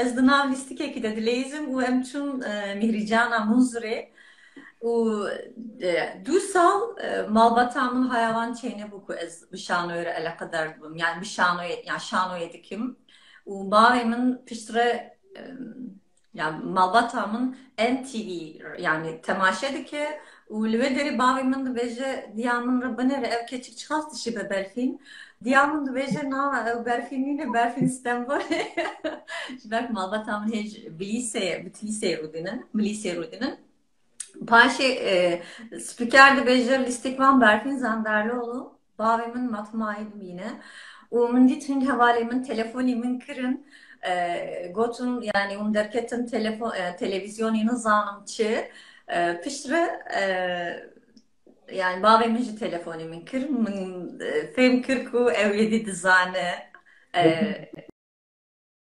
Ez di nav lîstikekê de dileyzim û em çûn Mihricana Munzurê û du sal malbata min hayavan çêne bû ku ez bi şanoyê re eleqedar bibim. Yani bi şanoyê, yani şanoyê dikim. û bavê min piştre yani malbata min NTV yani temaşe dike û li vê derê bavê min dibêje diya min re binêre ev keçik çiqas dişibe berfîn. Diya min dibêje na ev berfîn nîne berfîn Stenbolê. Ji ber ku malbata min hêj bi lîseyê rûdinin, bi lîseyê rûdinin. Paşê spiker dibêje lîstikvan berfîn Zenderlioğlu bavê min matmayî bimîne û min dît hin hevalê min telefonê min kirin gotin yani hûn derketin televizyonê nizanim çi piştre yani bavê min jî telefonê min kir min fêm kir ku ew êdî dizane.